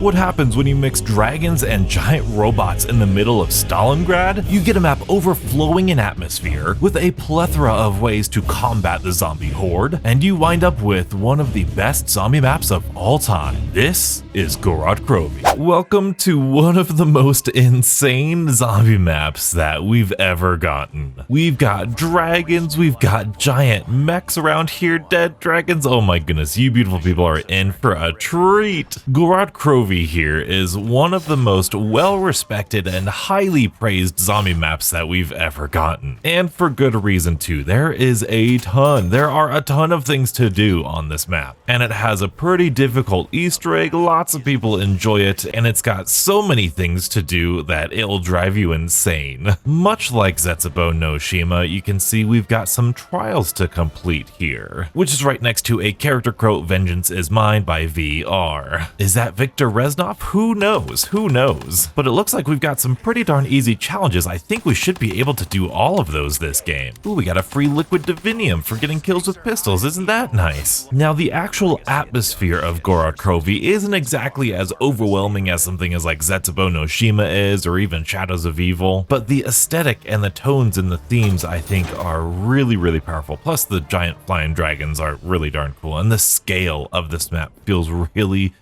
What happens when you mix dragons and giant robots in the middle of Stalingrad? You get a map overflowing in atmosphere with a plethora of ways to combat the zombie horde, and you wind up with one of the best zombie maps of all time. This is Gorod Krovi. Welcome to one of the most insane zombie maps that we've ever gotten. We've got dragons, we've got giant mechs around here, dead dragons. Oh my goodness, you beautiful people are in for a treat. Gorod Krovi here is one of the most well-respected and highly praised zombie maps that we've ever gotten. And for good reason too. There are a ton of things to do on this map. And it has a pretty difficult Easter egg, lots of people enjoy it, and it's got so many things to do that it'll drive you insane. Much like Zetsubo no Shima, you can see we've got some trials to complete here, which is right next to a character quote, "Vengeance is mine" by VR. Is that Victor Reznov? Who knows? Who knows? But it looks like we've got some pretty darn easy challenges. I think we should be able to do all of those this game. Ooh, we got a free liquid divinium for getting kills with pistols. Isn't that nice? Now, the actual atmosphere of Gorod Krovi isn't exactly as overwhelming as something as like Zetsubo no Shima is, or even Shadows of Evil, but the aesthetic and the tones and the themes I think are really, really powerful. Plus the giant flying dragons are really darn cool, and the scale of this map feels really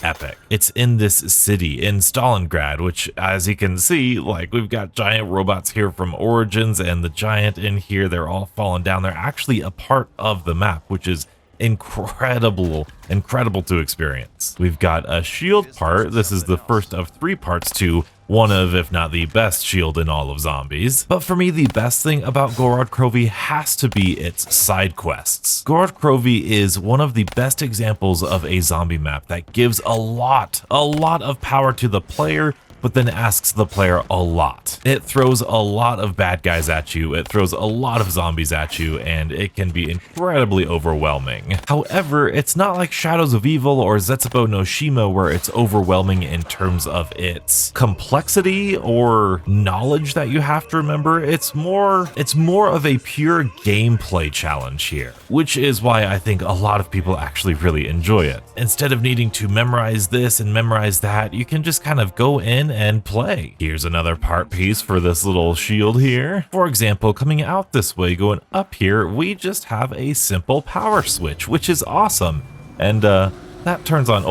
epic. It's in this city in Stalingrad, which, as you can see, like, we've got giant robots here from Origins, and the giant in here, they're all falling down. They're actually a part of the map, which is incredible to experience. We've got a shield part. This is the first of 3 parts to one of, if not the best shield in all of zombies. But for me, the best thing about Gorod Krovi has to be its side quests. Gorod Krovi is one of the best examples of a zombie map that gives a lot of power to the player, but then asks the player a lot. It throws a lot of bad guys at you, it throws a lot of zombies at you, and it can be incredibly overwhelming. However, it's not like Shadows of Evil or Zetsubo no Shima where it's overwhelming in terms of its complexity or knowledge that you have to remember. It's more of a pure gameplay challenge here, which is why I think a lot of people actually really enjoy it. Instead of needing to memorize this and memorize that, you can just kind of go in and play. Here's another part piece for this little shield here. For example, coming out this way, going up here, we just have a simple power switch, which is awesome. And that turns on,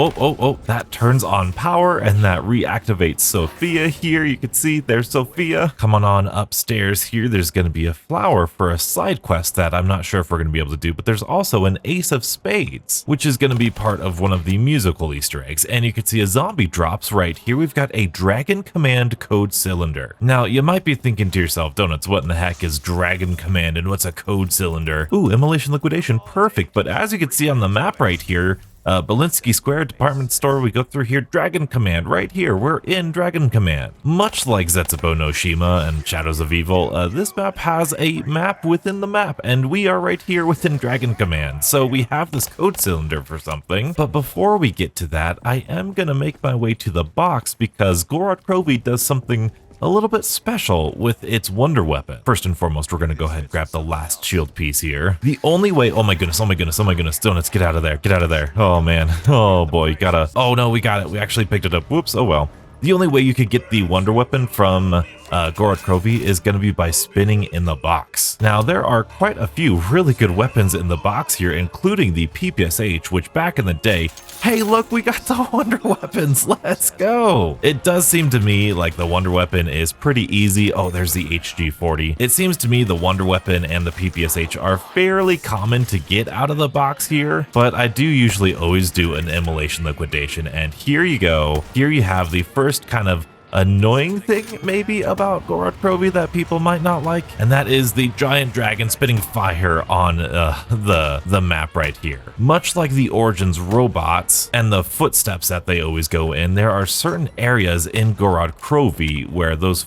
that turns on power, and that reactivates Sophia here. You can see there's Sophia. Come on upstairs here. There's going to be a flower for a side quest that I'm not sure if we're going to be able to do, but there's also an ace of spades, which is going to be part of one of the musical Easter eggs. And you can see a zombie drops right here. We've got a Dragon Command code cylinder. Now, you might be thinking to yourself, Donuts, what in the heck is Dragon Command and what's a code cylinder? Ooh, immolation liquidation, perfect. But as you can see on the map right here, Belinsky Square department store, we go through here, Dragon Command, right here, we're in Dragon Command. Much like Zetsubo no Shima and Shadows of Evil, this map has a map within the map, and we are right here within Dragon Command, so we have this code cylinder for something. But before we get to that, I am gonna make my way to the box because Gorod Krovi does something a little bit special with its wonder weapon. First and foremost, we're gonna go ahead and grab the last shield piece here. The only way, oh my goodness, Donuts, get out of there. Oh man, oh boy, oh no, we got it, we actually picked it up, whoops, oh well. The only way you could get the wonder weapon from Gorod Krovi is going to be by spinning in the box. Now, there are quite a few really good weapons in the box here, including the PPSH, which back in the day, hey look, we got the wonder weapons, let's go! It does seem to me like the wonder weapon is pretty easy. Oh, there's the HG40. It seems to me the wonder weapon and the PPSH are fairly common to get out of the box here, but I do usually always do an immolation liquidation, and here you go. Here you have the first kind of annoying thing maybe about Gorod Krovi that people might not like, and that is the giant dragon spitting fire on the map right here. Much like the Origins robots and the footsteps that they always go in, there are certain areas in Gorod Krovi where those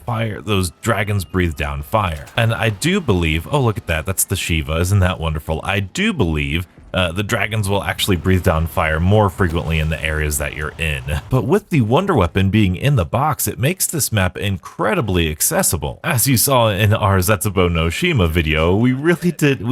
dragons breathe down fire. And I do believe, oh look at that, that's the Shiva, isn't that wonderful? I do believe the dragons will actually breathe down fire more frequently in the areas that you're in. But with the wonder weapon being in the box, it makes this map incredibly accessible. As you saw in our Zetsubo no Shima video, we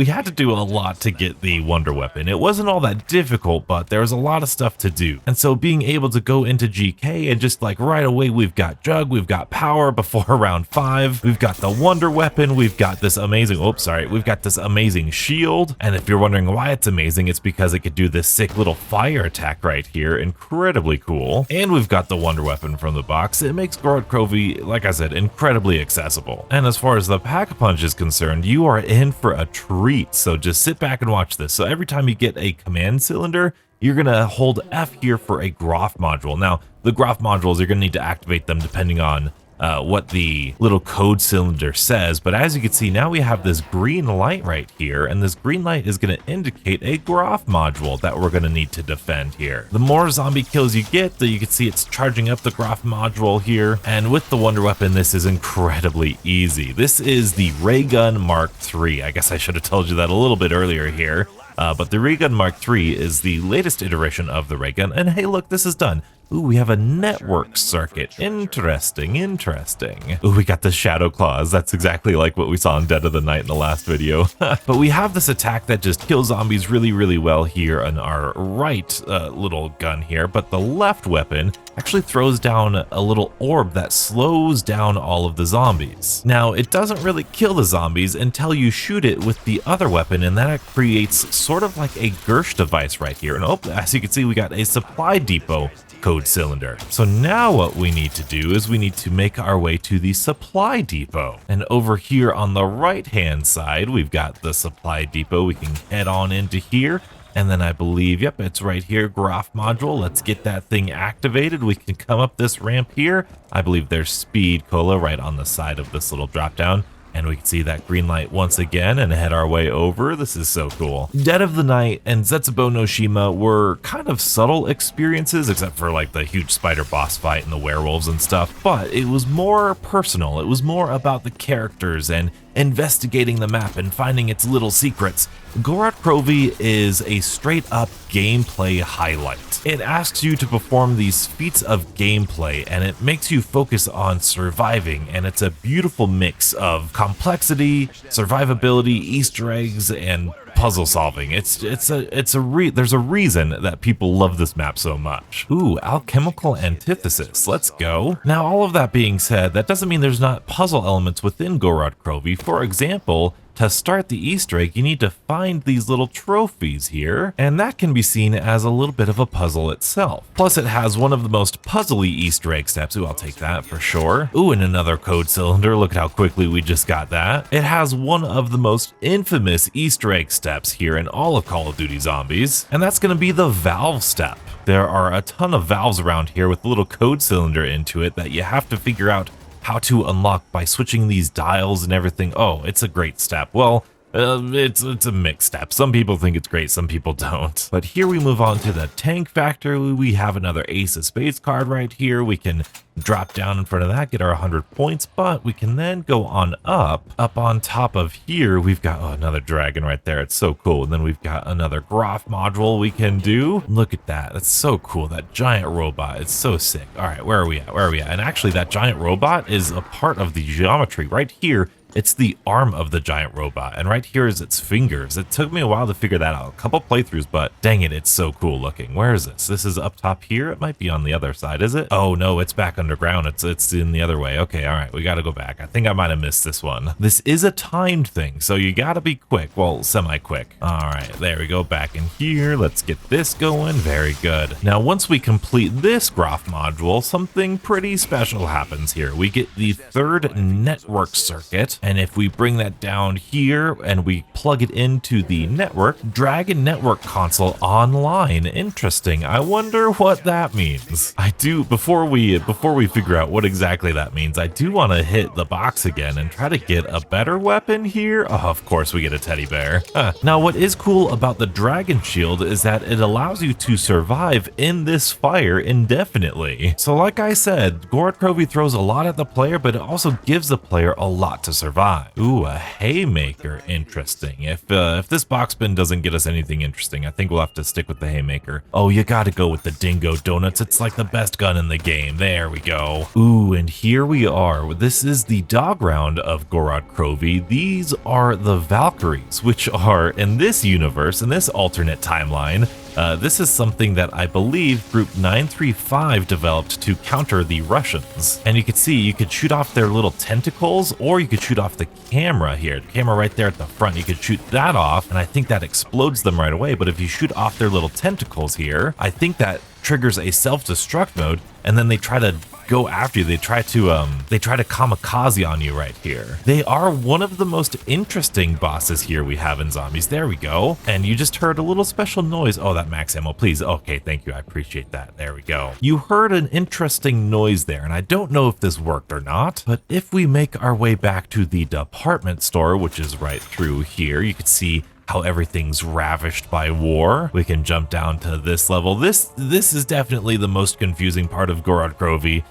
had to do a lot to get the wonder weapon. It wasn't all that difficult, but there was a lot of stuff to do. And so being able to go into GK and just like right away, we've got Jug, we've got Power before round 5, we've got the wonder weapon, we've got this amazing, we've got this amazing shield. And if you're wondering why it's amazing, it's because it could do this sick little fire attack right here. Incredibly cool. And we've got the wonder weapon from the box. It makes Gorod Krovi, like I said, incredibly accessible. And as far as the pack-a-punch is concerned, you are in for a treat. So just sit back and watch this. So every time you get a command cylinder, you're going to hold F here for a Groff module. Now, the Groff modules, you're going to need to activate them depending on what the little code cylinder says. But as you can see, now we have this green light right here, and this green light is going to indicate a Groff module that we're going to need to defend here. The more zombie kills you get, you can see it's charging up the Groff module here, and with the wonder weapon, this is incredibly easy. This is the Ray Gun Mark III. I guess I should have told you that a little bit earlier here. But the Ray Gun Mark III is the latest iteration of the ray gun, and hey look, this is done. Ooh, we have a network circuit. Interesting. Ooh, we got the shadow claws. That's exactly like what we saw in Dead of the Night in the last video. But we have this attack that just kills zombies really well here on our right little gun here. But the left weapon actually throws down a little orb that slows down all of the zombies. Now, it doesn't really kill the zombies until you shoot it with the other weapon, and that creates sort of like a Gersh device right here. And as you can see, we got a supply depot code cylinder. So now what we need to do is we need to make our way to the supply depot. And over here on the right hand side, we've got the supply depot. We can head on into here. And then I believe, yep, it's right here, Groff module. Let's get that thing activated. We can come up this ramp here. I believe there's Speed Cola right on the side of this little drop down. And we can see that green light once again and head our way over. This is so cool. Dead of the Night and Zetsubo no Shima were kind of subtle experiences, except for like the huge spider boss fight and the werewolves and stuff, but it was more personal. It was more about the characters and investigating the map and finding its little secrets. Gorod Krovi is a straight up gameplay highlight. It asks you to perform these feats of gameplay and it makes you focus on surviving, and it's a beautiful mix of complexity, survivability, Easter eggs, and puzzle solving. There's a reason that people love this map so much. Ooh, alchemical antithesis. Let's go. Now, all of that being said, that doesn't mean there's not puzzle elements within Gorod Krovi. For example, to start the Easter egg, you need to find these little trophies here, and that can be seen as a little bit of a puzzle itself. Plus, it has one of the most puzzly Easter egg steps. Ooh, I'll take that for sure. Ooh, and another code cylinder. Look at how quickly we just got that. It has one of the most infamous Easter egg steps here in all of Call of Duty Zombies, and that's going to be the valve step. There are a ton of valves around here with a little code cylinder into it that you have to figure out how to unlock by switching these dials and everything. Oh, it's a great step. Well, it's a mixed step. Some people think it's great, some people don't. But here we move on to the tank factory. We have another Ace of Spades card right here. We can drop down in front of that, get our 100 points, but we can then go on up on top of here. We've got another dragon right there. It's so cool. And then we've got another Groff module we can do. Look at that. That's so cool. That giant robot. It's so sick. All right, where are we at? And actually that giant robot is a part of the geometry right here. It's the arm of the giant robot, and right here is its fingers. It took me a while to figure that out, a couple playthroughs, but dang it, it's so cool looking. Where is this? This is up top here. It might be on the other side, is it? Oh no, it's back underground. It's in the other way. Okay, all right, we gotta go back. I think I might have missed this one. This is a timed thing, so you gotta be quick. Well, semi-quick. All right, there we go, back in here. Let's get this going. Very good. Now, once we complete this Groff module, something pretty special happens here. We get the third network circuit. And if we bring that down here and we plug it into the network, Dragon Network Console online. Interesting. I wonder what that means. I do, before we figure out what exactly that means, I do want to hit the box again and try to get a better weapon here. Oh, of course we get a teddy bear. Now, what is cool about the Dragon Shield is that it allows you to survive in this fire indefinitely. So like I said, Gorod Krovi throws a lot at the player, but it also gives the player a lot to survive. survive. Ooh, a haymaker. Interesting. If this box bin doesn't get us anything interesting, I think we'll have to stick with the haymaker. Oh, you gotta go with the dingo donuts. It's like the best gun in the game. There we go. Ooh, and here we are. This is the dog round of Gorod Krovi. These are the Valkyries, which are, in this universe, in this alternate timeline, this is something that I believe Group 935 developed to counter the Russians. And you could see, you could shoot off their little tentacles, or you could shoot off the camera here. The camera right there at the front, you could shoot that off, and I think that explodes them right away. But if you shoot off their little tentacles here, I think that triggers a self-destruct mode, and then they try to go after you. They try to kamikaze on you right here. They are one of the most interesting bosses here we have in zombies. There we go. And you just heard a little special noise. Oh, that max ammo, please. Okay, thank you. I appreciate that. There we go. You heard an interesting noise there, and I don't know if this worked or not, but if we make our way back to the department store, which is right through here, you can see how everything's ravished by war. We can jump down to this level. This is definitely the most confusing part of Gorod Krovi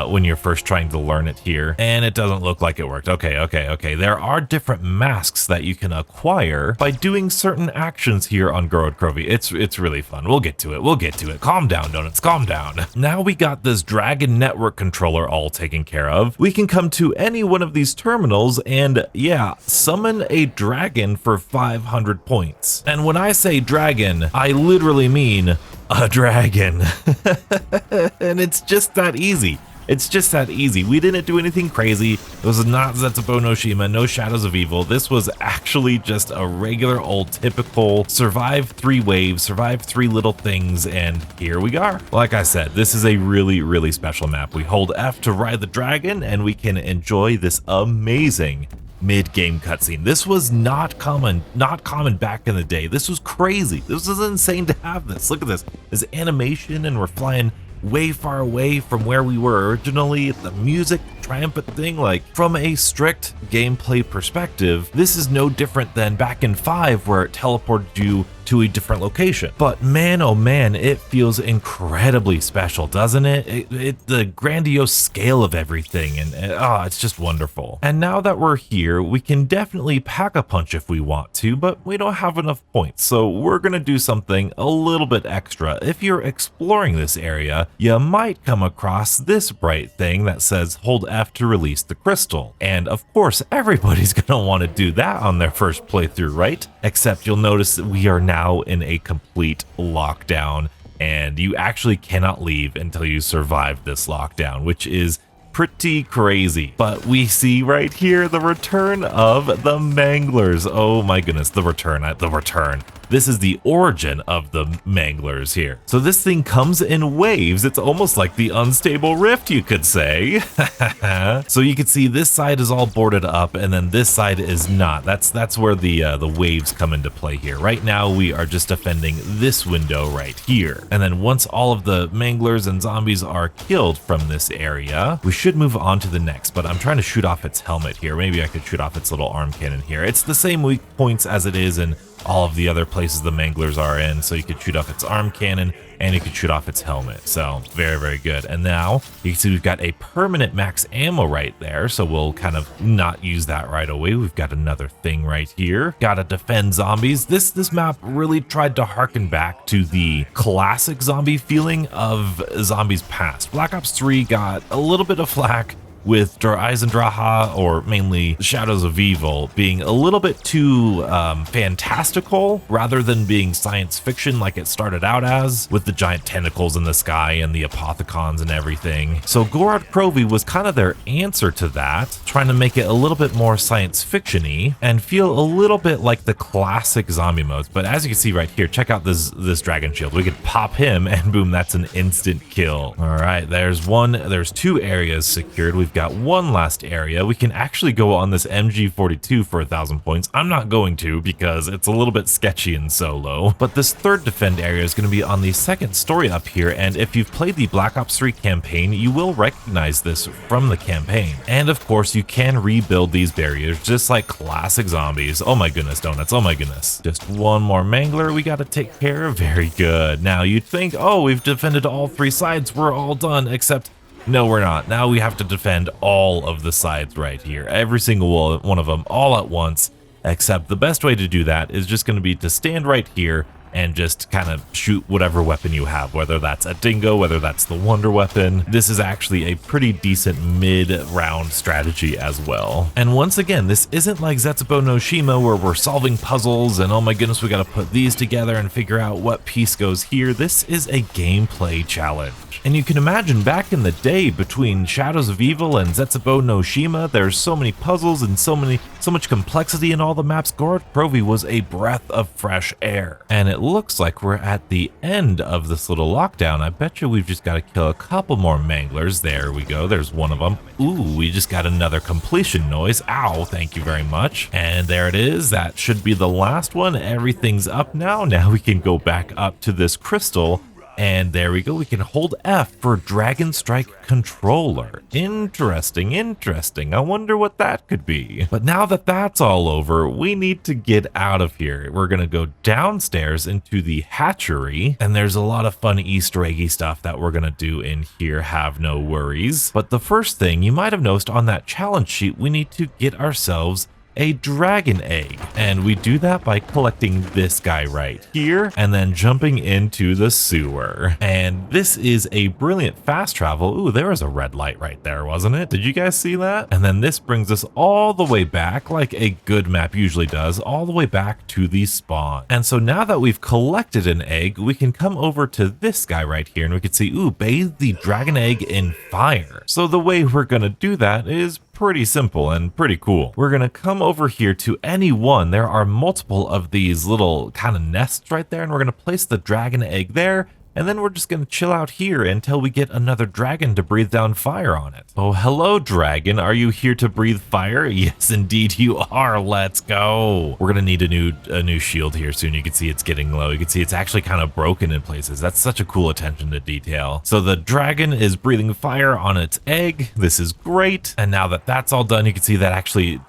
when you're first trying to learn it here, and it doesn't look like it worked. Okay. There are different masks that you can acquire by doing certain actions here on Gorod Krovi. It's really fun. We'll get to it. Calm down, donuts, calm down. Now we got this Dragon Network controller all taken care of. We can come to any one of these terminals and, yeah, summon a dragon for 500 points. And when I say dragon, I literally mean a dragon. And it's just that easy. It's just that easy. We didn't do anything crazy. It was not Zetsubo no Shima, no Shadows of Evil. This was actually just a regular old typical survive 3 waves, survive 3 little things, and here we are. Like I said, this is a really, really special map. We hold F to ride the dragon, and we can enjoy this amazing mid-game cutscene. This was not common back in the day. This was crazy. This was insane to have this. Look at this animation, and we're flying way far away from where we were originally. The music, triumphant thing, like from a strict gameplay perspective, this is no different than back in 5 where it teleported you to a different location. But man, oh man, it feels incredibly special, doesn't it? The grandiose scale of everything, and it's just wonderful. And now that we're here, we can definitely pack a punch if we want to, but we don't have enough points, so we're gonna do something a little bit extra. If you're exploring this area, you might come across this bright thing that says hold F to release the crystal. And of course, everybody's gonna want to do that on their first playthrough, right? Except you'll notice that we are now in a complete lockdown, and you actually cannot leave until you survive this lockdown, which is pretty crazy. But we see right here the return of the Manglers. Oh my goodness, the return. This is the origin of the Manglers here. So this thing comes in waves. It's almost like the unstable rift, you could say. So you can see this side is all boarded up, and then this side is not. That's where the waves come into play here. Right now we are just defending this window right here. And then once all of the Manglers and zombies are killed from this area, we should move on to the next. But I'm trying to shoot off its helmet here. Maybe I could shoot off its little arm cannon here. It's the same weak points as it is in all of the other places the Manglers are in, so you could shoot off its arm cannon and you could shoot off its helmet. So very, very good. And now you can see we've got a permanent max ammo right there, so we'll kind of not use that right away. We've got another thing right here. Gotta defend zombies. This map really tried to harken back to the classic zombie feeling of Zombies Past. Black Ops 3 got a little bit of flack with Der Eisendrache, or mainly Shadows of Evil, being a little bit too fantastical rather than being science fiction like it started out as, with the giant tentacles in the sky and the apothecons and everything. So Gorod Krovi was kind of their answer to that, trying to make it a little bit more science fiction-y and feel a little bit like the classic zombie modes. But as you can see right here, check out this dragon shield. We could pop him and boom, that's an instant kill. All right, there's 2 areas secured. We've got one last area. We can actually go on this MG42 for 1,000 points. I'm not going to because it's a little bit sketchy in solo, but this third defend area is going to be on the second story up here, and if you've played the Black Ops 3 campaign, you will recognize this from the campaign. And of course, you can rebuild these barriers just like classic zombies. Oh my goodness, donuts, oh my goodness. Just one more Mangler we got to take care of. Very good. Now you'd think, oh, we've defended all 3 sides, we're all done, except No, we're not. Now we have to defend all of the sides right here. Every single one of them all at once, except the best way to do that is just going to be to stand right here and just kind of shoot whatever weapon you have, whether that's a dingo, whether that's the wonder weapon. This is actually a pretty decent mid-round strategy as well. And once again, this isn't like Zetsubo no Shima where we're solving puzzles and oh my goodness, we got to put these together and figure out what piece goes here. This is a gameplay challenge. And you can imagine back in the day between Shadows of Evil and Zetsubo no Shima, there's so many puzzles and so much complexity in all the maps. Gorod Krovi was a breath of fresh air. And it looks like we're at the end of this little lockdown. I bet you we've just got to kill a couple more manglers. There we go. There's one of them. Ooh, we just got another completion noise. Ow, thank you very much. And there it is. That should be the last one. Everything's up now. Now we can go back up to this crystal. And there we go, we can hold F for Dragon Strike Controller. Interesting, interesting. I wonder what that could be. But now that that's all over, we need to get out of here. We're gonna go downstairs into the hatchery, and there's a lot of fun Easter eggy stuff that we're gonna do in here, have no worries. But the first thing, you might have noticed on that challenge sheet, we need to get ourselves a dragon egg, and we do that by collecting this guy right here and then jumping into the sewer. And this is a brilliant fast travel. Ooh, there was a red light right there, wasn't it? Did you guys see that? And then this brings us all the way back, like a good map usually does, all the way back to the spawn. And so now that we've collected an egg, we can come over to this guy right here and we can see, ooh, bathe the dragon egg in fire. So the way we're gonna do that is pretty simple and pretty cool. We're gonna come over here to any one. There are multiple of these little kind of nests right there, and we're gonna place the dragon egg there, and then we're just gonna chill out here until we get another dragon to breathe down fire on it. Oh, hello, dragon. Are you here to breathe fire? Yes, indeed you are. Let's go. We're gonna need a new shield here soon. You can see it's getting low. You can see it's actually kind of broken in places. That's such a cool attention to detail. So the dragon is breathing fire on its egg. This is great. And now that that's all done, you can see that actually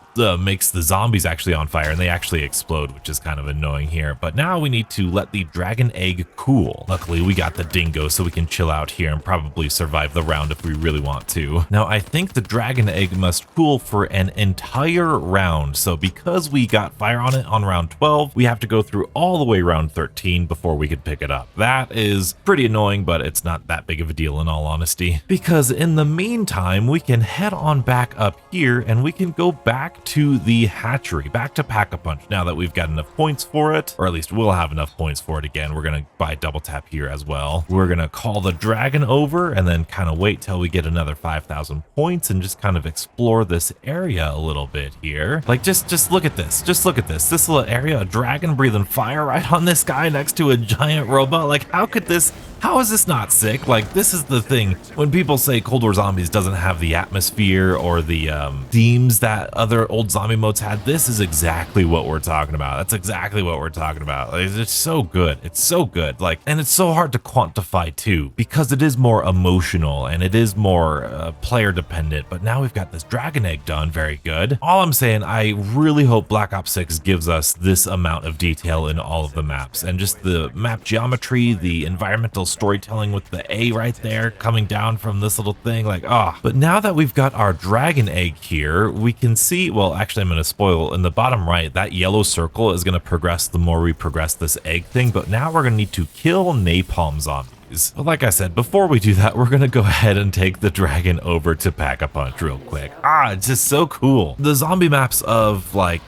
makes the zombies actually on fire, and they actually explode, which is kind of annoying here. But now we need to let the dragon egg cool. Luckily we got the dingo, so we can chill out here and probably survive the round if we really want to. Now I think the dragon egg must cool for an entire round, so because we got fire on it on round 12, we have to go through all the way round 13 before we could pick it up. That is pretty annoying, but it's not that big of a deal in all honesty, because in the meantime we can head on back up here and we can go back to the hatchery, back to Pack-a-Punch now that we've got enough points for it, or at least we'll have enough points for it again. We're gonna buy double tap here as well. We're gonna call the dragon over and then kind of wait till we get another 5,000 points and just kind of explore this area a little bit here. Like just look at this, just look at this little area, a dragon breathing fire right on this guy next to a giant robot. Like how is this not sick? Like, this is the thing. When people say Cold War Zombies doesn't have the atmosphere or the themes that other old zombie modes had, this is exactly what we're talking about. That's exactly what we're talking about. Like, it's so good. It's so good. Like, and it's so hard to quantify too, because it is more emotional and it is more player dependent. But now we've got this dragon egg done. Very good. All I'm saying, I really hope Black Ops 6 gives us this amount of detail in all of the maps, and just the map geometry, the environmental storytelling with the A right there coming down from this little thing, like, ah. But now that we've got our dragon egg here, we can see, well, actually I'm going to spoil, in the bottom right, that yellow circle is going to progress the more we progress this egg thing, but now we're going to need to kill napalm zombies. But like I said, before we do that, we're gonna go ahead and take the dragon over to Pack-a-Punch real quick. It's just so cool. The zombie maps of, like,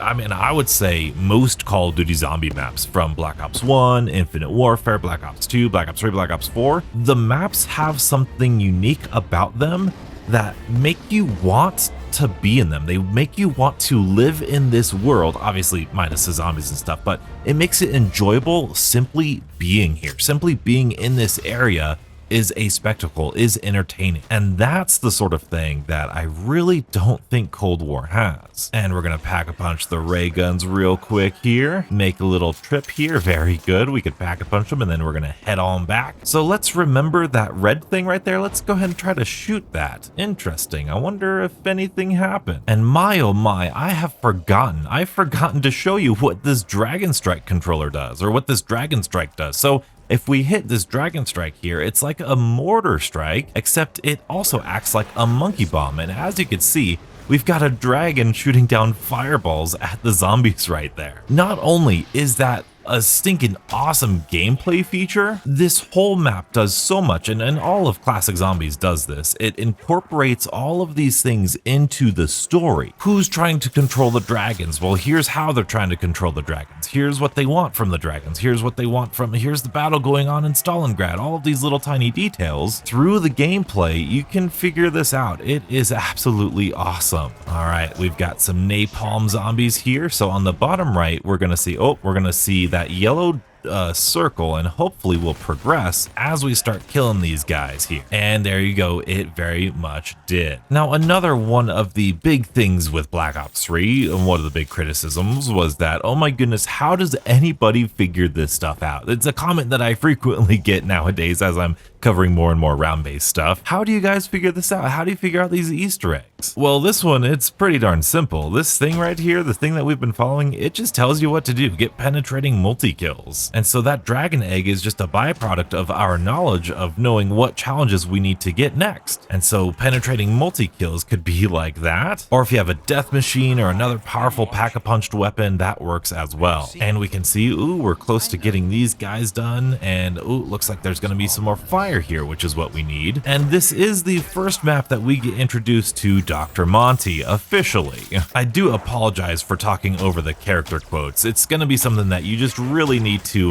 I mean, I would say most Call of Duty zombie maps from Black Ops 1, Infinite Warfare, Black Ops 2, Black Ops 3, Black Ops 4, the maps have something unique about them that make you want to be in them. They make you want to live in this world, obviously minus the zombies and stuff, but it makes it enjoyable simply being here. Simply being in this area is a spectacle, is entertaining. And that's the sort of thing that I really don't think Cold War has. And we're gonna Pack-a-Punch the ray guns real quick here, make a little trip here. Very good. We could Pack-a-Punch them and then we're gonna head on back. So let's remember that red thing right there. Let's go ahead and try to shoot that. Interesting. I wonder if anything happened. And my oh my, I've forgotten to show you what this Dragon Strike controller does, or what this Dragon Strike does. So if we hit this dragon strike here, it's like a mortar strike, except it also acts like a monkey bomb. And as you can see, we've got a dragon shooting down fireballs at the zombies right there. Not only is that a stinking awesome gameplay feature, this whole map does so much, and all of Classic Zombies does this. It incorporates all of these things into the story. Who's trying to control the dragons? Well, here's how they're trying to control the dragons. Here's what they want from the dragons. Here's what they want from, here's the battle going on in Stalingrad. All of these little tiny details. Through the gameplay, you can figure this out. It is absolutely awesome. All right, we've got some napalm zombies here. So on the bottom right, we're gonna see that yellow circle, and hopefully we'll progress as we start killing these guys here. And there you go, it very much did. Now, another one of the big things with Black Ops 3, and one of the big criticisms was that, oh my goodness, how does anybody figure this stuff out? It's a comment that I frequently get nowadays as I'm covering more and more round-based stuff. How do you guys figure this out? How do you figure out these Easter eggs? Well, this one, it's pretty darn simple. This thing right here, the thing that we've been following, it just tells you what to do. Get penetrating multi-kills. And so that dragon egg is just a byproduct of our knowledge of knowing what challenges we need to get next. And so penetrating multi-kills could be like that. Or if you have a death machine or another powerful pack-a-punched weapon, that works as well. And we can see, ooh, we're close to getting these guys done. And ooh, looks like there's gonna be some more fire here, which is what we need. And this is the first map that we get introduced to Dr. Monty officially. I do apologize for talking over the character quotes. It's going to be something that you just really need to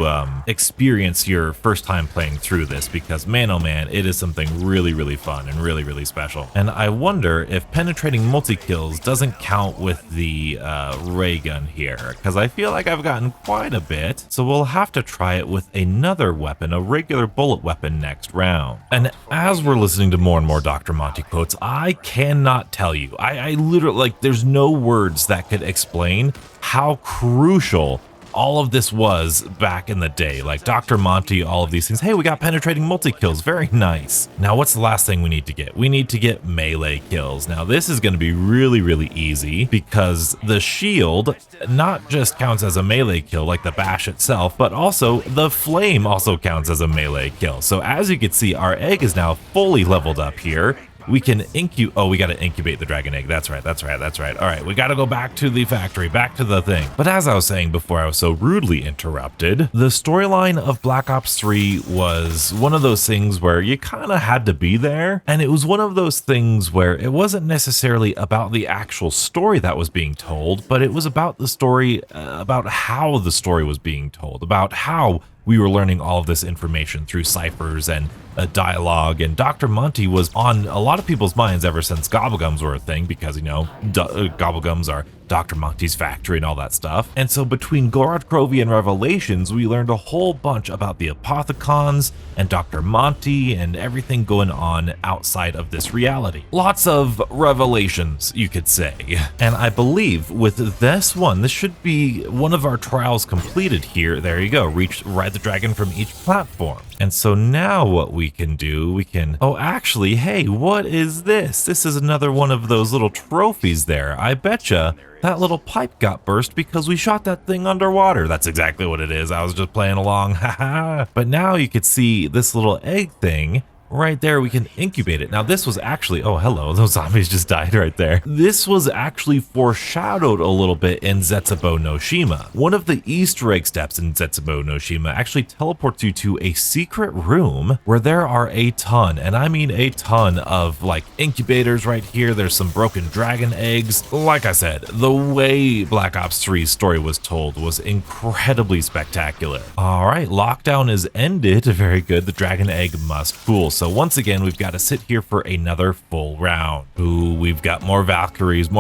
experience your first time playing through this, because man oh man, it is something really, really fun and really, really special. And I wonder if penetrating multi-kills doesn't count with the ray gun here, because I feel like I've gotten quite a bit. So we'll have to try it with another weapon, a regular bullet weapon next round. And as we're listening to more and more Dr. Monty quotes, I cannot tell you, I literally, like, there's no words that could explain how crucial all of this was back in the day. Like Dr. Monty, all of these things. Hey, we got penetrating multi-kills, very nice. Now what's the last thing we need to get? We need to get melee kills. Now this is going to be really, really easy, because the shield not just counts as a melee kill like the bash itself, but also the flame also counts as a melee kill. So as you can see, our egg is now fully leveled up here. We can we got to incubate the dragon egg. That's right. All right, we got to go back to the factory, back to the thing. But as I was saying before I was so rudely interrupted, the storyline of Black Ops 3 was one of those things where you kind of had to be there. And it was one of those things where it wasn't necessarily about the actual story that was being told, but it was about the story, about how the story was being told, about how we were learning all of this information through ciphers and dialogue, and Dr. Monty was on a lot of people's minds ever since Gobblegums were a thing, because, you know, Gobblegums are Dr. Monty's factory and all that stuff. And so between Gorod Krovi and Revelations, we learned a whole bunch about the Apothicons and Dr. Monty and everything going on outside of this reality. Lots of revelations, you could say. And I believe with this one, this should be one of our trials completed here. There you go, ride the dragon from each platform. And so now what we can do, oh, actually, hey, what is this? This is another one of those little trophies there. I betcha that little pipe got burst because we shot that thing underwater. That's exactly what it is. I was just playing along, haha. But now you could see this little egg thing right there. We can incubate it. Now this was actually, oh hello, those zombies just died right there. This was actually foreshadowed a little bit in Zetsubou no Shima. One of the Easter egg steps in Zetsubou no Shima actually teleports you to a secret room where there are a ton, and I mean a ton, of like incubators right here. There's some broken dragon eggs. Like I said, the way Black Ops 3's story was told was incredibly spectacular. All right, lockdown is ended. Very good. The dragon egg must cool. So once again, we've got to sit here for another full round. Ooh, we've got more Valkyries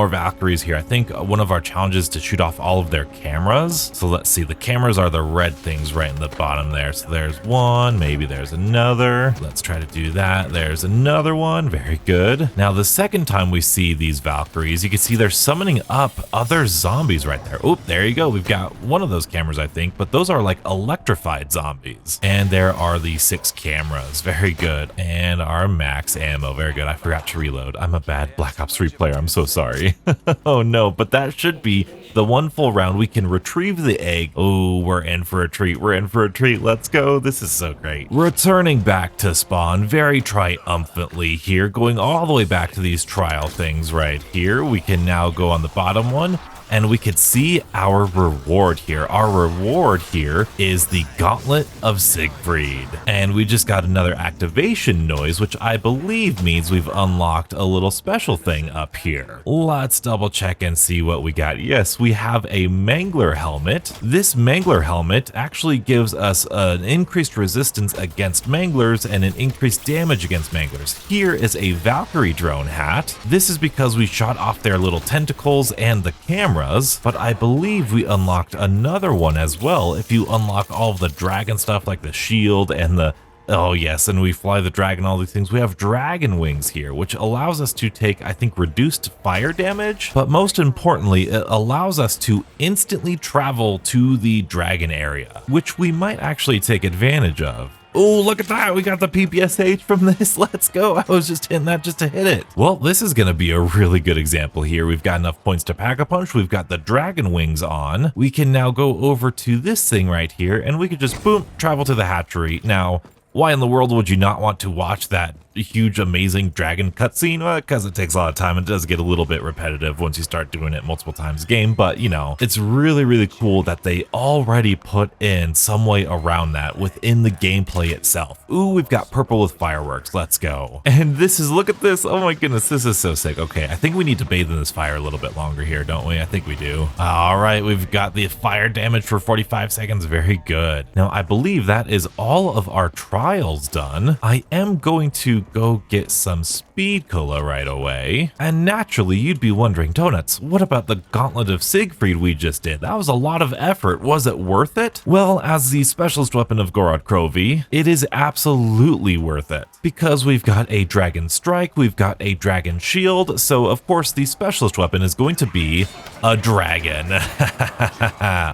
here. I think one of our challenges is to shoot off all of their cameras. So let's see, the cameras are the red things right in the bottom there. So there's one, maybe there's another. Let's try to do that. There's another one, very good. Now the second time we see these Valkyries, you can see they're summoning up other zombies right there. Oop, there you go. We've got one of those cameras, I think, but those are like electrified zombies. And there are the 6 cameras, very good. good. And our max ammo. Very good. I forgot to reload. I'm a bad Black Ops 3 player. I'm so sorry. Oh no, but that should be the one full round. We can retrieve the egg. Oh, we're in for a treat. We're in for a treat. Let's go. This is so great. Returning back to spawn very triumphantly here, going all the way back to these trial things right here. We can now go on the bottom one, and we could see our reward here. Our reward here is the Gauntlet of Siegfried. And we just got another activation noise, which I believe means we've unlocked a little special thing up here. Let's double check and see what we got. Yes, we have a Mangler helmet. This Mangler helmet actually gives us an increased resistance against Manglers and an increased damage against Manglers. Here is a Valkyrie drone hat. This is because we shot off their little tentacles and the camera, but I believe we unlocked another one as well if you unlock all of the dragon stuff like the shield and the, oh yes, and we fly the dragon, all these things. We have dragon wings here, which allows us to take, I think, reduced fire damage, but most importantly, it allows us to instantly travel to the dragon area, which we might actually take advantage of. Oh, look at that. We got the PPSH from this. Let's go. I was just hitting that just to hit it. Well, this is going to be a really good example here. We've got enough points to pack a punch. We've got the dragon wings on. We can now go over to this thing right here, and we could just, boom, travel to the hatchery. Now, why in the world would you not want to watch that huge, amazing dragon cutscene? Well, because it takes a lot of time. It does get a little bit repetitive once you start doing it multiple times a game, but you know, it's really, really cool that they already put in some way around that within the gameplay itself. Ooh, we've got purple with fireworks. Let's go. And this is, look at this. Oh my goodness, this is so sick. Okay, I think we need to bathe in this fire a little bit longer here, don't we? I think we do. All right, we've got the fire damage for 45 seconds. Very good. Now, I believe that is all of our trials done. I am going to go get some speed cola right away. And naturally, you'd be wondering, Donuts, what about the Gauntlet of Siegfried we just did? That was a lot of effort. Was it worth it? Well, as the specialist weapon of Gorod Krovi, it is absolutely worth it, because we've got a dragon strike, we've got a dragon shield, so of course the specialist weapon is going to be a dragon.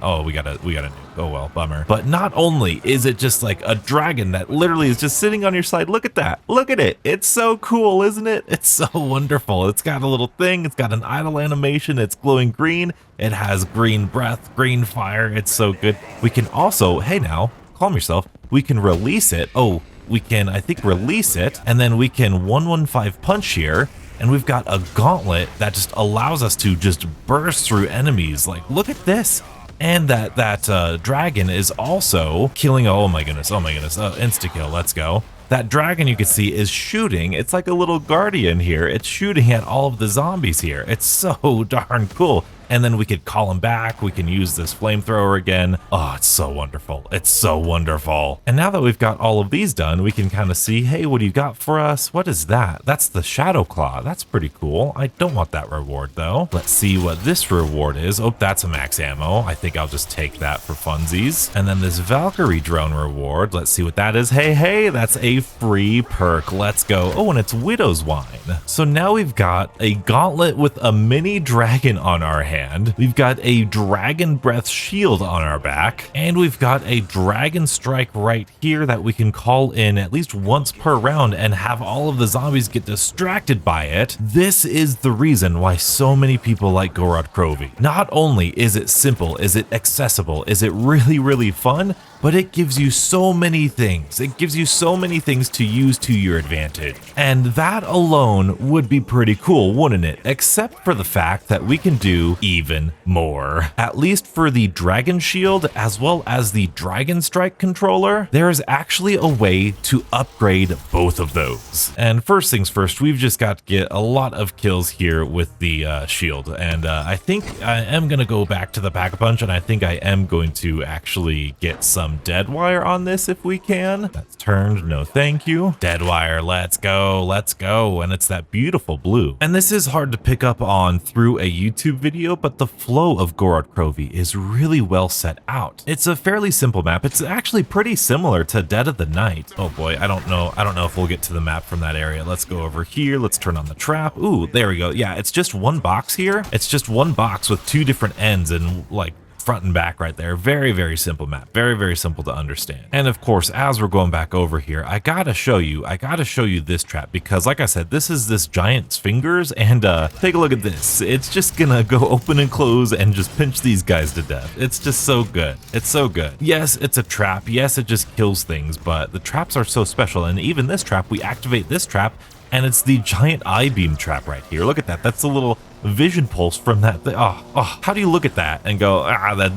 Oh, we got a nuke. Oh well, bummer. But not only is it just like a dragon that literally is just sitting on your side, look at that, look at it. It's so cool, isn't it? It's so wonderful. It's got a little thing, it's got an idle animation, it's glowing green, it has green breath, green fire, it's so good. We can also, hey now, calm yourself, we can release it. Oh, we can, I think, release it, and then we can 115 punch here, and we've got a gauntlet that just allows us to just burst through enemies. Like, look at this. And that dragon is also killing, oh my goodness, insta-kill, let's go. That dragon you can see is shooting, it's like a little guardian here, it's shooting at all of the zombies here. It's so darn cool. And then we could call him back, we can use this flamethrower again. Oh, it's so wonderful, it's so wonderful. And now that we've got all of these done, we can kind of see, hey, what do you got for us? What is that? That's the Shadow Claw, that's pretty cool. I don't want that reward though. Let's see what this reward is. Oh, that's a max ammo. I think I'll just take that for funsies. And then this Valkyrie drone reward, let's see what that is. Hey, that's a free perk, let's go. Oh, and it's Widow's Wine. So now we've got a gauntlet with a mini dragon on our hand. We've got a dragon breath shield on our back, and we've got a dragon strike right here that we can call in at least once per round and have all of the zombies get distracted by it. This is the reason why so many people like Gorod Krovi. Not only is it simple, is it accessible, is it really, really fun, but it gives you so many things. It gives you so many things to use to your advantage. And that alone would be pretty cool, wouldn't it? Except for the fact that we can do even more. At least for the Dragon Shield, as well as the Dragon Strike controller, there is actually a way to upgrade both of those. And first things first, we've just got to get a lot of kills here with the shield. And I think I am gonna go back to the Pack-a-Punch, and I think I am going to actually get some dead wire on this if we can. That's turned, no thank you. Dead wire, let's go, and it's that beautiful blue. And this is hard to pick up on through a YouTube video, but the flow of Gorod Krovi is really well set out. It's a fairly simple map. It's actually pretty similar to Dead of the Night. Oh boy, I don't know if we'll get to the map from that area. Let's go over here, let's turn on the trap. Ooh, there we go. Yeah, it's just one box here. It's just one box with two different ends and like front and back right there. Very, very simple map. Very, very simple to understand. And of course, as we're going back over here, I gotta show you this trap because like I said, this is this giant's fingers and take a look at this. It's just gonna go open and close and just pinch these guys to death. It's just so good. It's so good. Yes, it's a trap. Yes, it just kills things, but the traps are so special. And even this trap, we activate this trap and it's the giant I-beam trap right here. Look at that. That's the little vision pulse from that. How do you look at that and go,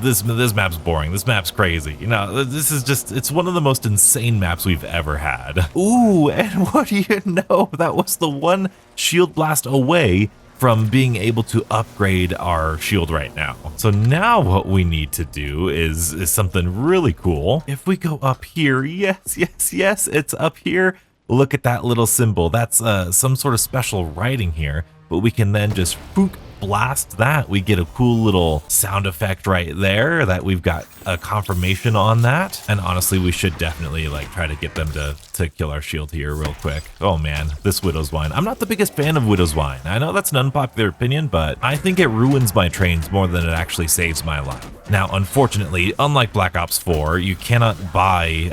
this map's boring. This map's crazy. You know, this is just, it's one of the most insane maps we've ever had. Ooh, and what do you know? That was the one shield blast away from being able to upgrade our shield right now. So now what we need to do is something really cool. If we go up here, yes, it's up here. Look at that little symbol. That's some sort of special writing here, but we can then just blast that. We get a cool little sound effect right there that we've got a confirmation on that. And honestly, we should definitely like try to get them to kill our shield here real quick. Oh man, this Widow's Wine. I'm not the biggest fan of Widow's Wine. I know that's an unpopular opinion, but I think it ruins my trains more than it actually saves my life. Now, unfortunately, unlike Black Ops 4, you cannot buy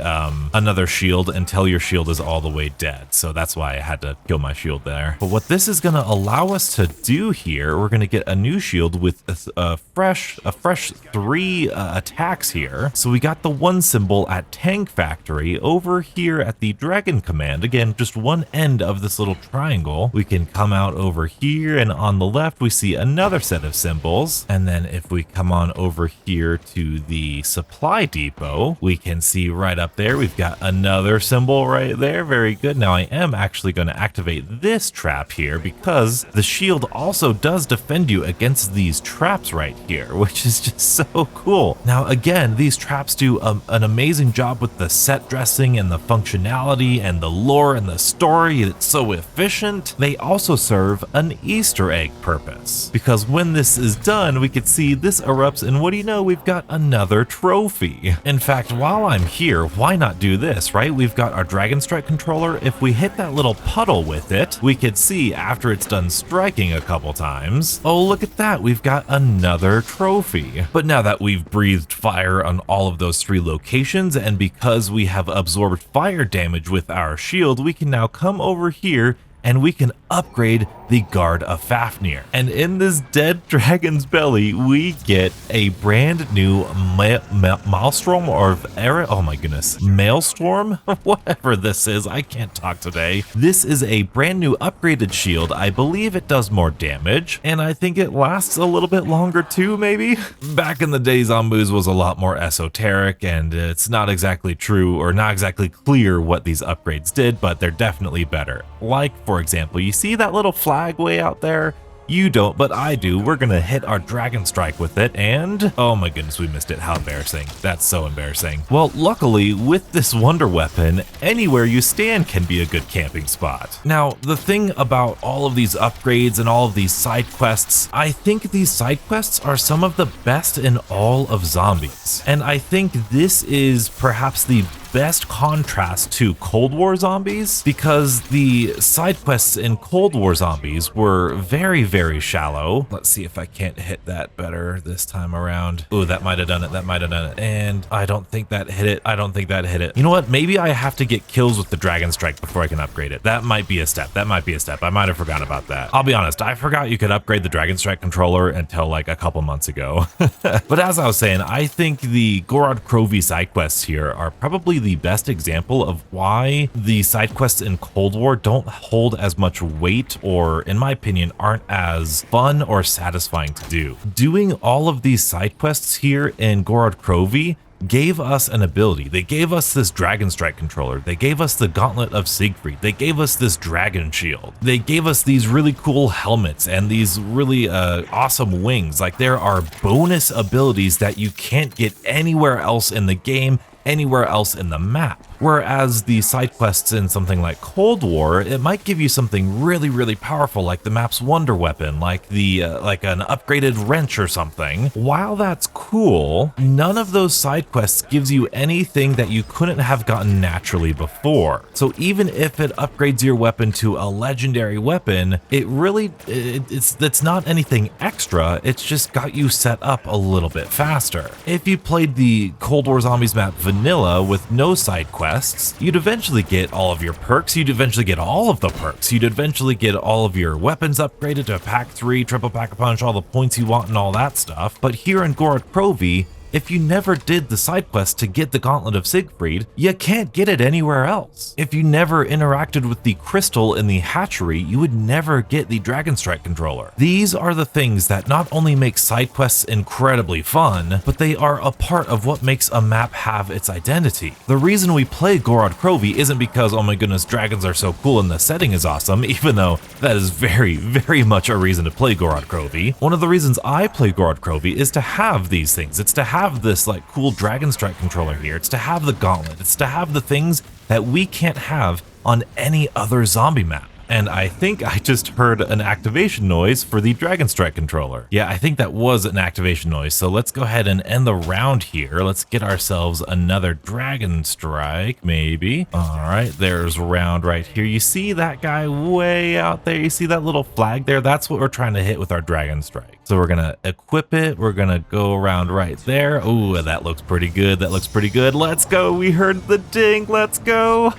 another shield until your shield is all the way dead. So that's why I had to kill my shield there. But what this is going to allow us to do here, we're going to get a new shield with a fresh 3 attacks here. So we got the 1 symbol at Tank Factory over here at the Dragon Command. Again, just one end of this little triangle. We can come out over here, and on the left we see another set of symbols. And then if we come on over here to the supply depot, we can see right up there we've got another symbol right there. Very good. Now I am actually going to activate this trap here because the shield also does defend you against these traps right here, which is just so cool. Now again, these traps do an amazing job with the set dressing and the functionality and the lore and the story. It's so efficient. They also serve an Easter egg purpose because when this is done, we can see this erupts, and what do you know, we've got another trophy. In fact, while I'm here, why not do this, right? We've got our Dragon Strike controller. If we hit that little puddle with it, we could see after it's done striking a couple times, oh, look at that, we've got another trophy. But now that we've breathed fire on all of those 3 locations, and because we have absorbed fire damage with our shield, we can now come over here and we can upgrade the Guard of Fafnir. And in this dead dragon's belly, we get a brand new Maelstrom or oh my goodness, Maelstrom? Whatever this is, I can't talk today. This is a brand new upgraded shield. I believe it does more damage, and I think it lasts a little bit longer too, maybe? Back in the day, Zombies was a lot more esoteric, and it's not exactly true or not exactly clear what these upgrades did, but they're definitely better. Like, for example, you see that little flag way out there? You don't, but I do. We're gonna hit our Dragon Strike with it, and oh my goodness, we missed it. How embarrassing. That's so embarrassing. Well, luckily, with this wonder weapon, anywhere you stand can be a good camping spot. Now, the thing about all of these upgrades and all of these side quests, I think these side quests are some of the best in all of Zombies. And I think this is perhaps the best contrast to Cold War Zombies, because the side quests in Cold War Zombies were very, very shallow. Let's see if I can't hit that better this time around. Ooh, that might have done it. That might have done it. And I don't think that hit it. I don't think that hit it. You know what? Maybe I have to get kills with the Dragon Strike before I can upgrade it. That might be a step. That might be a step. I might have forgotten about that. I'll be honest. I forgot you could upgrade the Dragon Strike controller until like a couple months ago. But as I was saying, I think the Gorod Krovi side quests here are probably the best example of why the side quests in Cold War don't hold as much weight, or in my opinion aren't as fun or satisfying to do. Doing all of these side quests here in Gorod Krovi gave us an ability. They gave us this Dragon Strike controller. They gave us the Gauntlet of Siegfried. They gave us this Dragon Shield. They gave us these really cool helmets and these really awesome wings. Like, there are bonus abilities that you can't get anywhere else in the game, anywhere else in the map. Whereas the side quests in something like Cold War, it might give you something really powerful like the map's wonder weapon, like like an upgraded wrench or something. While that's cool, none of those side quests gives you anything that you couldn't have gotten naturally before. So even if it upgrades your weapon to a legendary weapon, it's not anything extra, it's just got you set up a little bit faster. If you played the Cold War Zombies map vanilla with no side quests, you'd eventually get all of your perks, you'd eventually get all of the perks, you'd eventually get all of your weapons upgraded to pack 3, triple pack-a-punch, all the points you want and all that stuff. But here in Gorod Krovi, if you never did the side quest to get the Gauntlet of Siegfried, you can't get it anywhere else. If you never interacted with the crystal in the hatchery, you would never get the Dragon Strike controller. These are the things that not only make side quests incredibly fun, but they are a part of what makes a map have its identity. The reason we play Gorod Krovi isn't because, oh my goodness, dragons are so cool and the setting is awesome, even though that is very much a reason to play Gorod Krovi. One of the reasons I play Gorod Krovi is to have these things. It's to have this like cool Dragon Strike controller here. It's to have the gauntlet. It's to have the things that we can't have on any other zombie map. And I think I just heard an activation noise for the Dragon Strike controller. Yeah, I think that was an activation noise. So let's go ahead and end the round here. Let's get ourselves another Dragon Strike, maybe. All right, there's round right here. You see that guy way out there? You see that little flag there? That's what we're trying to hit with our Dragon Strike. So we're gonna equip it. We're gonna go around right there. Oh, that looks pretty good. That looks pretty good. Let's go. We heard the ding. Let's go.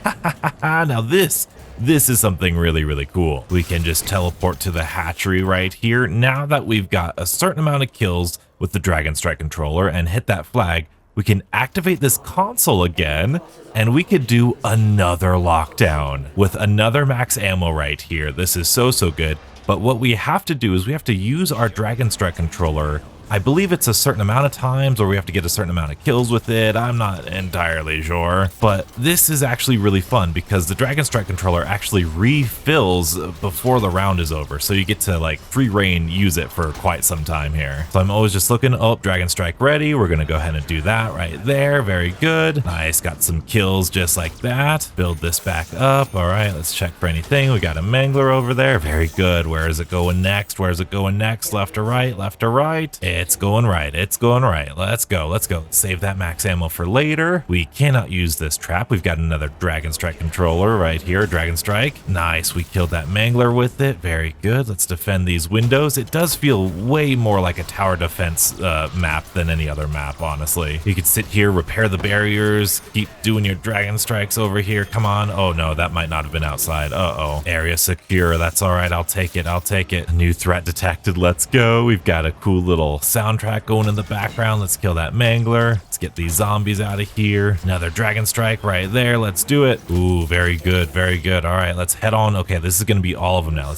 Now this is something really cool. We can just teleport to the hatchery right here. Now that we've got a certain amount of kills with the Dragon Strike controller and hit that flag, we can activate this console again, and we could do another lockdown with another max ammo right here. This is so good. But what we have to do is we have to use our Dragon Strike controller. I believe it's a certain amount of times, or we have to get a certain amount of kills with it. I'm not entirely sure, but this is actually really fun because the Dragon Strike controller actually refills before the round is over. So you get to like free reign use it for quite some time here. So I'm always just looking, oh, Dragon Strike ready. We're gonna go ahead and do that right there. Very good. Nice, got some kills just like that. Build this back up. All right, let's check for anything. We got a Mangler over there. Very good. Where is it going next? Where is it going next? Left or right? Left or right? It's going right. It's going right. Let's go. Let's go. Save that max ammo for later. We cannot use this trap. We've got another Dragon Strike controller right here. Dragon Strike. Nice. We killed that Mangler with it. Very good. Let's defend these windows. It does feel way more like a tower defense map than any other map, honestly. You could sit here, repair the barriers, keep doing your Dragon Strikes over here. Come on. Oh no, that might not have been outside. Uh-oh. Area secure. That's all right. I'll take it. I'll take it. New threat detected. Let's go. We've got a cool little soundtrack going in the background. Let's kill that Mangler. Let's get these zombies out of here. Another Dragon Strike right there. Let's do it. Ooh, very good. Very good. All right, let's head on. Okay, this is going to be all of them now.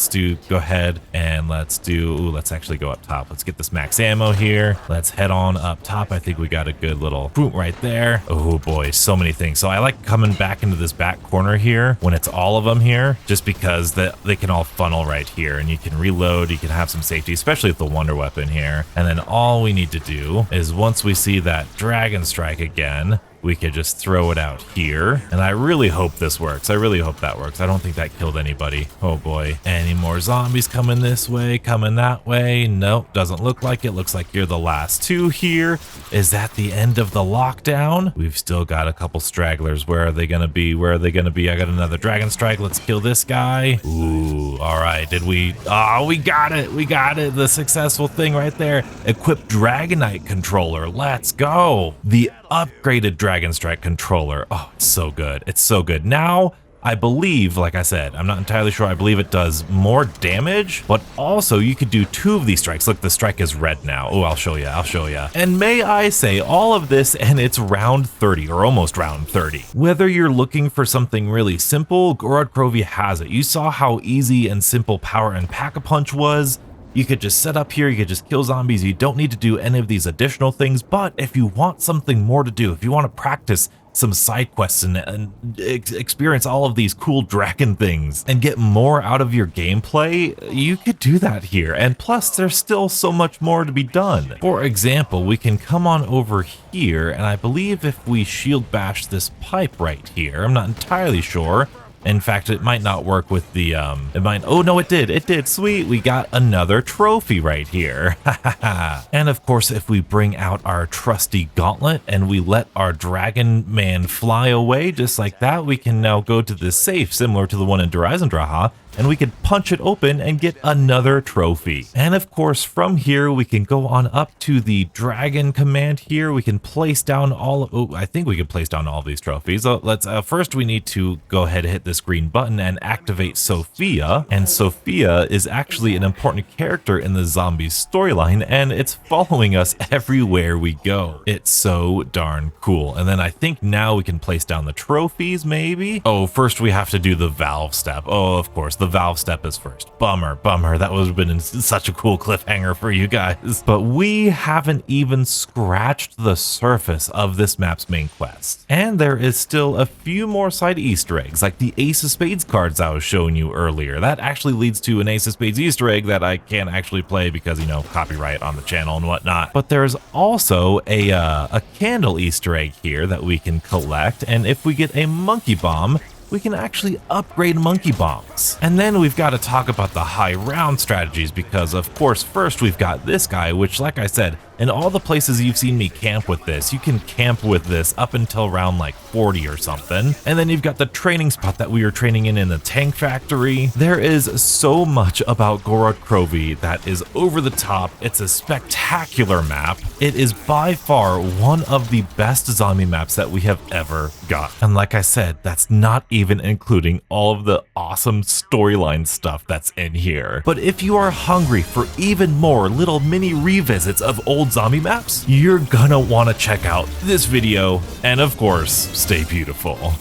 Go ahead and let's actually go up top. Let's get this max ammo here. Let's head on up top. I think we got a good little boom right there. Oh boy, so many things. So I like coming back into this back corner here when it's all of them here, just because they can all funnel right here and you can reload. You can have some safety, especially with the wonder weapon here. And then all we need to do is once we see that Dragon Strike again, we could just throw it out here. And I really hope this works. I really hope that works. I don't think that killed anybody. Oh boy. Any more zombies coming this way, coming that way? Nope, doesn't look like it. Looks like you're the last two here. Is that the end of the lockdown? We've still got a couple stragglers. Where are they gonna be? Where are they gonna be? I got another Dragon Strike. Let's kill this guy. Ooh, all right. Did we? Oh, we got it. We got it. The successful thing right there. Equip Dragonite controller. Let's go. The upgraded Dragon Strike controller. Oh, it's so good. It's so good. Now, I believe, like I said, I'm not entirely sure. I believe it does more damage, but also you could do 2 of these strikes. Look, the strike is red now. Oh, I'll show you. I'll show you. And may I say, all of this, and it's round 30 or almost round 30. Whether you're looking for something really simple, Gorod Krovi has it. You saw how easy and simple Power and Pack-a-Punch was. You could just set up here, you could just kill zombies, you don't need to do any of these additional things, but if you want something more to do, if you want to practice some side quests and experience all of these cool dragon things and get more out of your gameplay, you could do that here. And plus, there's still so much more to be done. For example, we can come on over here, and I believe if we shield bash this pipe right here, I'm not entirely sure. In fact, it might not work with the, oh no, it did, sweet, we got another trophy right here, And of course, if we bring out our trusty gauntlet and we let our dragon man fly away just like that, we can now go to the safe, similar to the one in Dreisendraha, and we can punch it open and get another trophy. And of course, from here, we can go on up to the dragon command here. We can place down I think we can place down all of these trophies. Let's first we need to go ahead and hit this green button and activate Sophia. And Sophia is actually an important character in the zombies storyline, and it's following us everywhere we go. It's so darn cool. And then I think now we can place down the trophies, maybe? Oh, first we have to do the valve step. Oh, of course, the valve step is first. Bummer. That would have been such a cool cliffhanger for you guys. But we haven't even scratched the surface of this map's main quest. And there is still a few more side Easter eggs, like the Ace of Spades cards I was showing you earlier. That actually leads to an Ace of Spades Easter egg that I can't actually play because, you know, copyright on the channel and whatnot. But there's also a candle Easter egg here that we can collect, and if we get a monkey bomb, we can actually upgrade monkey bombs. And then we've got to talk about the high round strategies, because of course first we've got this guy, which, like I said, in all the places you've seen me camp with this, you can camp with this up until round like 40 or something. And then you've got the training spot that we were training in the tank factory. There is so much about Gorod Krovi that is over the top. It's a spectacular map. It is by far one of the best zombie maps that we have ever got. And like I said, that's not even including all of the awesome storyline stuff that's in here. But if you are hungry for even more little mini revisits of old zombie maps, you're gonna want to check out this video, and of course, stay beautiful.